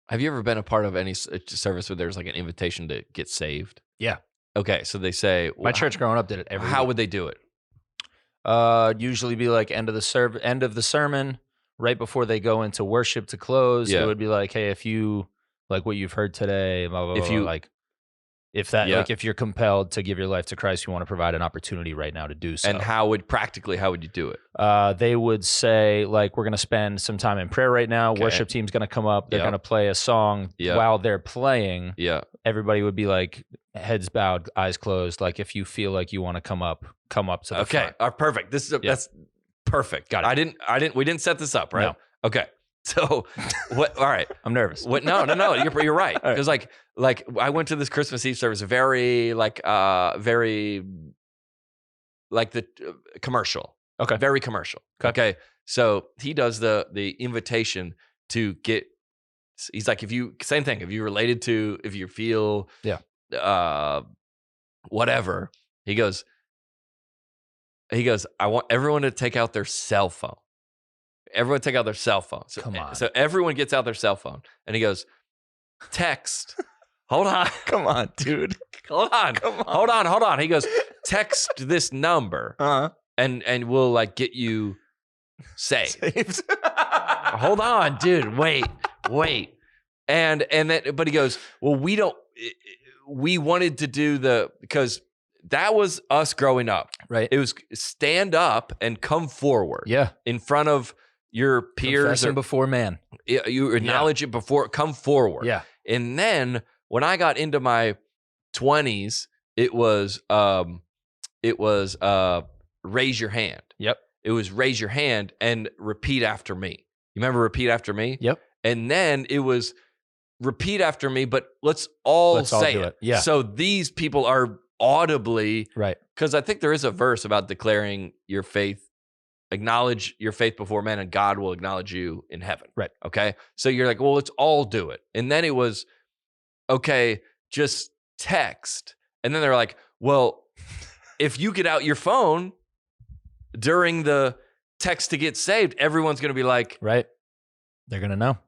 Have you ever been a part of any service where there's like an invitation to get saved? Yeah. Okay, so they say My church growing up did it every How week. would they do it? Usually be like end of the sermon, right before they go into worship to close. Yeah. It would be like, hey, if you like what you've heard today, blah, blah, If blah, you- like if that Yeah. like if you're compelled to give your life to Christ, you want to provide an opportunity right now to do so. And how would you do it? They would say, like, we're going to spend some time in prayer right now. Okay. Worship team's going to come up. They're Yep. going to play a song. Yep. While they're playing, Yeah. everybody would be like, heads bowed, eyes closed. Like, if you feel like you want to come up to the Okay. front. Perfect. That's perfect. Got it. We didn't set this up, right? No. Okay. So what? All right. I'm nervous. What? No. You're right. All right. Because like I went to this Christmas Eve service, very like the commercial. Okay. Very commercial. Okay. So he does the invitation to get. He's like, if you related to, if you feel, whatever. He goes, I want everyone to take out their cell phone. Everyone take out their cell phone. So, Come on. So everyone gets out their cell phone, and he goes, text. Hold on. Come on, dude. Hold on. Hold on. He goes, text this number, and we'll like get you saved. Hold on, dude. Wait. And then, but he goes, well, we wanted to do because that was us growing up. Right. It was stand up and come forward. Yeah. In front of your peers. Confessing before man. You acknowledge it before, come forward. Yeah. And then when I got into my 20s, it was raise your hand. Yep. It was raise your hand and repeat after me. You remember repeat after me? Yep. And then it was repeat after me, but let's all say it. Yeah. So these people are audibly, Right. because I think there is a verse about declaring your faith, acknowledge your faith before men, and God will acknowledge you in heaven. Right. Okay. So you're like, well, let's all do it. And then it was, okay, just text. And then they're like, well, if you get out your phone during the text to get saved, everyone's going to be like, Right. They're going to know.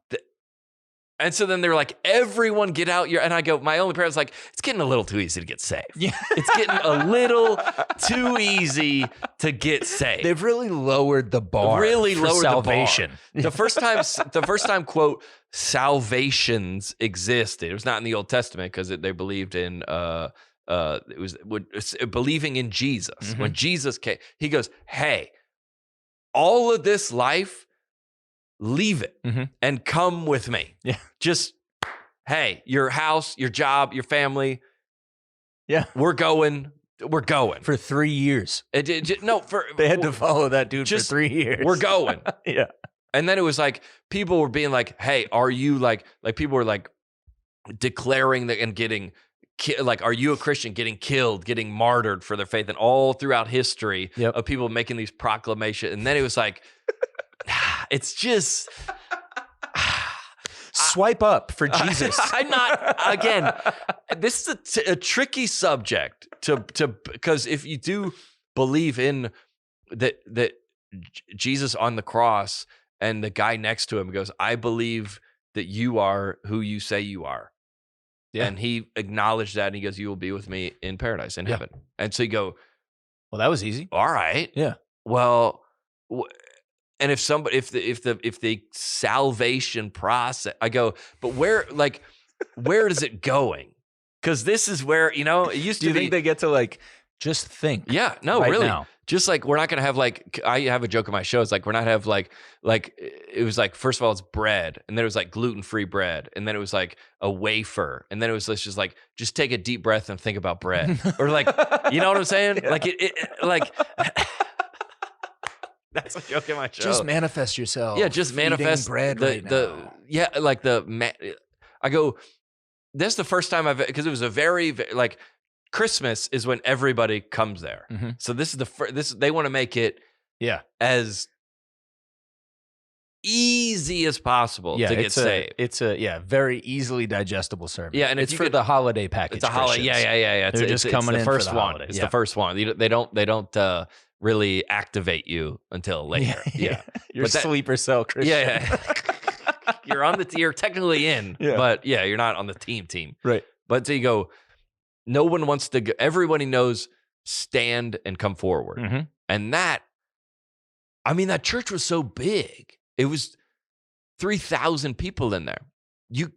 and so then they're like, everyone get out your, and I go, my only prayer is like, it's getting a little too easy to get saved. Yeah. It's getting a little too easy to get saved. They've really lowered the bar. Really for lowered salvation. the bar. The first time, quote, salvations existed. It was not in the Old Testament because they believed in believing in Jesus. Mm-hmm. When Jesus came, he goes, hey, all of this life, leave it and come with me. Yeah. Just, hey, your house, your job, your family. Yeah. We're going. For 3 years. They They had to follow that dude for 3 years. We're going. Yeah. And then it was like, people were being like, hey, are you like people were like declaring that and getting, like, are you a Christian, getting killed, getting martyred for their faith, and all throughout history of people making these proclamations. And then it was like, it's just swipe up for Jesus. I'm not, again, this is a tricky subject to because if you do believe in that Jesus on the cross, and the guy next to him goes, I believe that you are who you say you are. Yeah. And he acknowledged that, and he goes, you will be with me in paradise, in heaven. And so you go, well, that was easy. All right. Yeah. Well, and if the salvation process, I go, but where is it going? Because this is where, it used to be. Do you think they get to like, just think? Yeah, no, right really. Now. Just like, we're not going to have like, I have a joke on my show. It's like, we're not have like, it was like, first of all, it's bread. And then it was like gluten-free bread. And then it was like a wafer. And then it was just like, just take a deep breath and think about bread. Or like, you know what I'm saying? Yeah. Like, that's a joke in my show. Just manifest yourself. Yeah, just manifest bread now. Yeah, like I go, that's the first time because it was a very, like, Christmas is when everybody comes there. Mm-hmm. So this is they want to make it as easy as possible to get saved. It's a very easily digestible sermon. Yeah, and it's for the holiday package. It's a holiday. Yeah. They're just coming in for the holidays. It's the first one. They don't really activate you until later. Yeah. Your sleeper cell Christian. Yeah. you're on the you're technically in, but yeah, you're not on the team. Right. But so you go, no one wants to go, everybody knows stand and come forward. Mm-hmm. And that, I mean, that church was so big. It was 3,000 people in there. You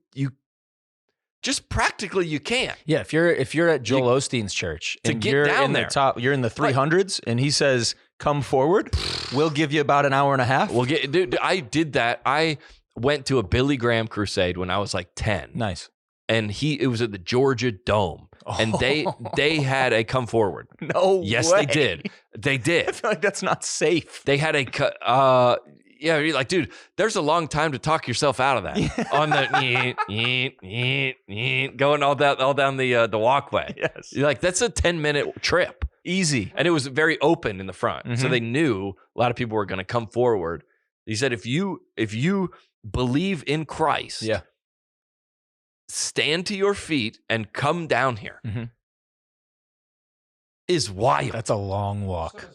just practically you can't. Yeah, if you're at Joel Osteen's church to and get you're down in there. the top, you're in the 300s, and he says, "Come forward, we'll give you about an hour and a half." Well, dude, I did that. I went to a Billy Graham crusade when I was like 10. Nice. And it was at the Georgia Dome. And they had a come forward. No Yes, way. they did. They I did. feel like that's not safe. They had yeah, you're like, dude, there's a long time to talk yourself out of that. On the going all down the walkway. Yes. You're like, that's a 10-minute trip. Easy. And it was very open in the front. So Mhm. they knew a lot of people were going to come forward. He said, if you believe in Christ, Yeah. stand to your feet and come down here. Mhm. Is wild. That's a long walk.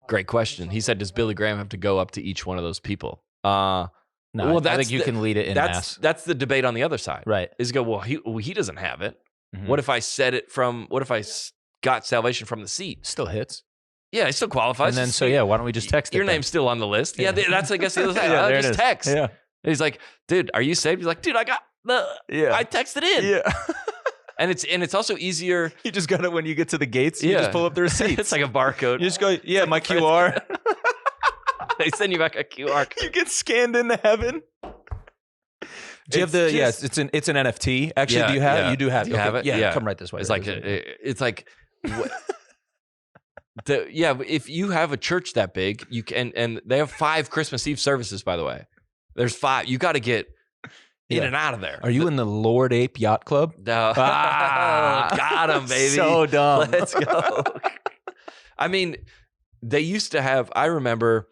Great question. He said, does Billy Graham have to go up to each one of those people? No, Well, I that's think you can lead it in mass. That's the debate on the other side. Right. Is go, well, he doesn't have it. Mhm. What if I said it from, what if I got salvation from the seat? Still hits. Yeah, it still qualifies. And then, so yeah, why don't we just text Your it then? name's still on the list. Yeah, Yeah. that's, I guess, the other side. Yeah, there it Just is. text. Yeah. He's like, dude, are you saved? He's like, dude, I got Yeah. I texted in. Yeah. And it's also easier. You just got it when you get to the gates. You just pull up the receipts. It's like a barcode. You just go, yeah, my QR. They send you back a QR code. You get scanned into heaven. Do you have the? Yes, it's an NFT. Actually, Yeah, do you have? yeah. You do have. Do you have it? Yeah, Yeah. come right this way. It's like if you have a church that big, you can, and they have 5 Christmas Eve services, by the way. There's 5. You got to get in Yeah. and out of there. Are you in the Lord Ape Yacht Club? No. Got him, baby. So dumb. Let's go. I mean, they used to have, I remember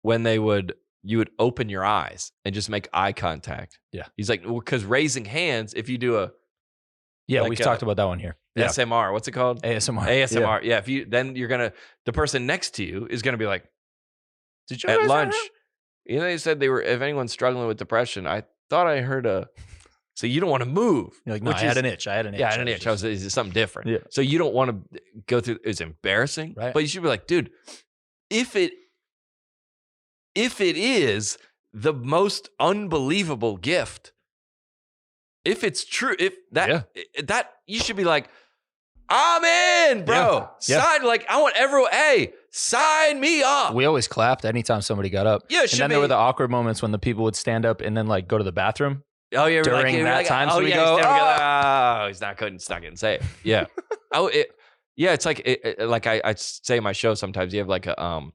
when you would open your eyes and just make eye contact. Yeah. He's like, well, because raising hands, if you do a Yeah, like we've talked about that one here. Yeah. SMR, what's it called? ASMR. ASMR. Yeah. Then you're going to, the person next to you is going to be like, Did you at raise lunch, your hand? they said if anyone's struggling with depression, I thought I heard so you don't want to move. You're like, no, I had an itch. I had an itch. Yeah, I had an itch. It's something different. Yeah. So you don't want to go through, it's embarrassing, Right. but you should be like, dude, if it is the most unbelievable gift, if it's true, that you should be like, I'm in, bro. Yeah. Sign, like, I want everyone, hey, sign me up. We always clapped anytime somebody got up. Yeah, it and should then be. there were the awkward moments when the people would stand up and then like go to the bathroom. Oh, yeah, during that time, so oh, we yeah, go, he's never gonna, he's not good. It's not getting saved. Yeah. It's like like I say in my show sometimes you have like a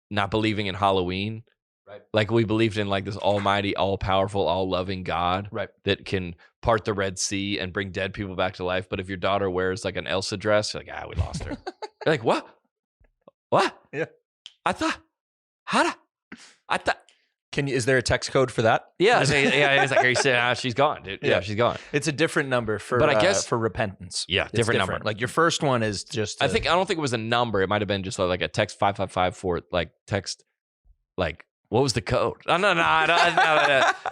not believing in Halloween. Right. Like we believed in like this almighty, all powerful, all loving God, right, that can part the Red Sea and bring dead people back to life. But if your daughter wears like an Elsa dress, you're like, we lost her. You're like, what? Yeah. I thought. Is there a text code for that? Yeah, it's like, are you saying she's gone, dude? Yeah, she's gone. It's a different number for, but I guess for repentance. Yeah, It's different number. Like your first one is just. I don't think it was a number. It might have been just like a text 555 for like text. Like, what was the code? No.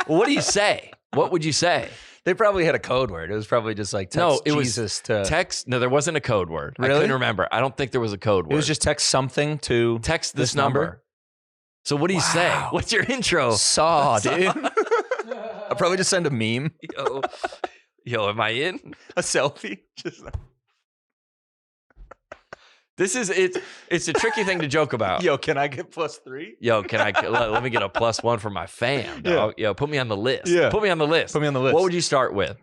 What do you say? What would you say? They probably had a code word. It was probably just like text Jesus to text. No, there wasn't a code word. Really? I couldn't remember. I don't think there was a code word. It was just text something to text this number. So what do you say? What's your intro? Saw, dude. I'll probably just send a meme. Yo, am I in? A selfie. Just this is it. It's a tricky thing to joke about. Yo, can I get +3? Yo, can I let me get a +1 for my fam? Dog. Yeah. Yo, put me on the list. Yeah. Put me on the list. Put me on the list. What would you start with?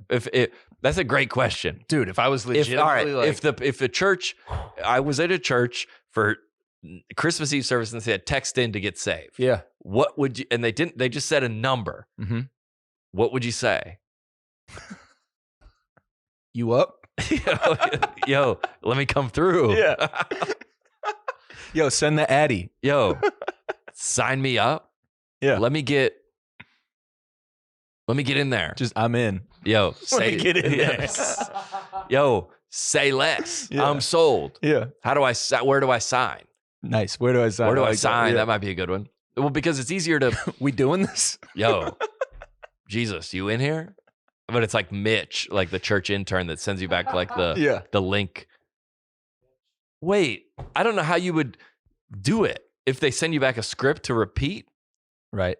That's a great question, dude. If I was legitimately if the church, I was at a church for Christmas Eve service and they said text in to get saved. Yeah. What would you? And they didn't. They just said a number. Mm-hmm. What would you say? You up? Yo, let me come through. Yeah. Yo, send the Addy. Yo, sign me up. Yeah. Let me get in there. Just I'm in. Yo, Let me get in there. Yo, say less. Yeah. I'm sold. Yeah. Where do I sign? Nice. Where do I sign? Where do I like sign? Yeah. That might be a good one. Well, because it's easier to, We doing this? yo, Jesus, you in here? But it's like Mitch, like the church intern that sends you back like the link. Wait, I don't know how you would do it if they send you back a script to repeat. Right.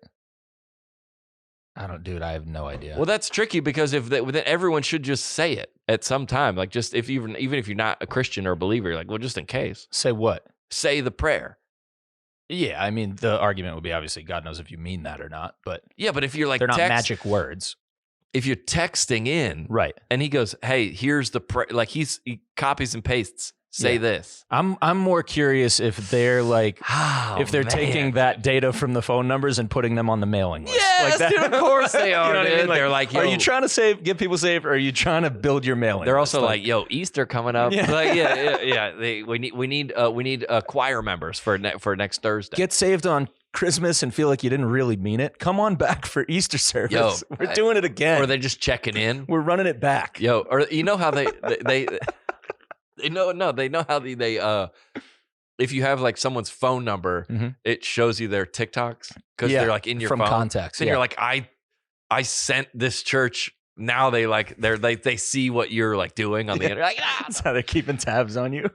Dude, I have no idea. Well, that's tricky because then everyone should just say it at some time. Like just if even if you're not a Christian or a believer, you're like, well, just in case. Say what? Say the prayer. Yeah, I mean, the argument would be obviously God knows if you mean that or not, but Yeah, but if you're like they're not magic words. If you're texting in, Right. and he goes, hey, here's the prayer. Like he copies and pastes. Say this. I'm more curious if they're like if they're taking that data from the phone numbers and putting them on the mailing list. Yes, like that. dude, of course they are. You know what I mean? They're like, yo, are you trying to get people saved, or are you trying to build your mailing? They're list? also like, yo, Easter coming up. Yeah. Like, yeah. We need choir members for next Thursday. Get saved on Christmas and feel like you didn't really mean it. Come on back for Easter service. Yo, we're doing it again. Or are they just checking in? We're running it back. Yo, or you know how they know how they if you have like someone's phone number, it shows you their TikToks because they're like in your from phone. contacts. And you're like, I sent this church. Now they see what you're like doing on the internet. Like, That's how they're keeping tabs on you.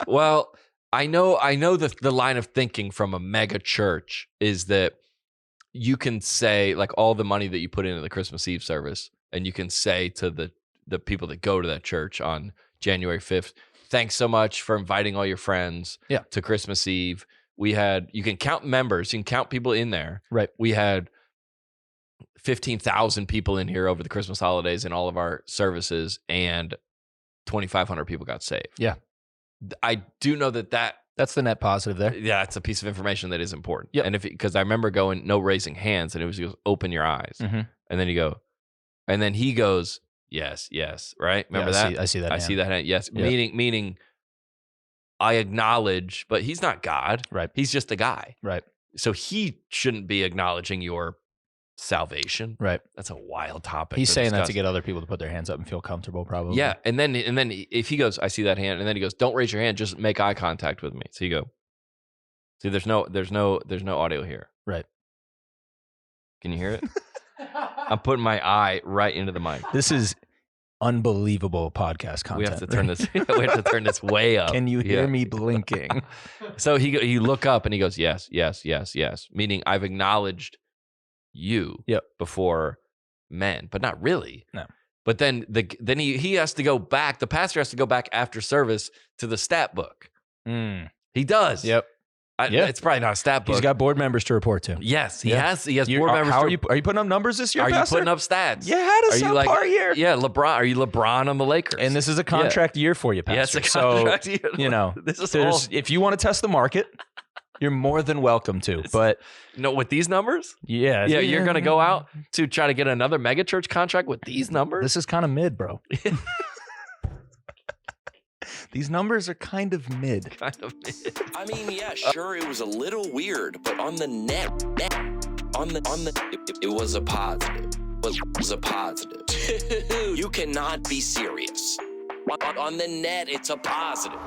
Well, I know the line of thinking from a mega church is that you can say like all the money that you put into the Christmas Eve service, and you can say to the people that go to that church on January 5th, thanks so much for inviting all your friends to Christmas Eve. You can count members, you can count people in there. Right. We had 15,000 people in here over the Christmas holidays in all of our services, and 2,500 people got saved. Yeah. I do know that's the net positive there. yeah, it's a piece of information that is important. Yep. And because I remember going, no raising hands, and it was just open your eyes. And then he goes, yes, right? Remember that? I see that. I see that hand. Yes. Yep. Meaning I acknowledge, but he's not God. Right. He's just a guy. Right. So he shouldn't be acknowledging your salvation. Right. That's a wild topic. He's saying that discuss. to get other people to put their hands up and feel comfortable, probably. Yeah. And then if he goes, I see that hand, and then he goes, don't raise your hand, just make eye contact with me. So you go, see, there's no audio here. Right. Can you hear it? I'm putting my eye right into the mic. This is unbelievable podcast content. We have to turn this. We have to turn this way up. Can you hear me blinking? So you look up and he goes, yes, meaning I've acknowledged you before men, but not really. No. But then he has to go back. The pastor has to go back after service to the stat book. He does. Yep. It's probably not a stat book. He's got board members to report to. Yes, he has board members. Are you putting up numbers this year, Are Pastor? you putting up stats? You had a subpar year. Yeah, LeBron. Are you LeBron on the Lakers? And this is a contract year for you, Pastor. Yes, a contract year. You know, this is if you want to test the market, you're more than welcome to. But with these numbers, yeah, you're going to go out to try to get another megachurch contract with these numbers. This is kind of mid, bro. These numbers are kind of mid. I mean, yeah, sure, it was a little weird, but on the net, it was a positive. It was a positive. You cannot be serious. On the net, it's a positive.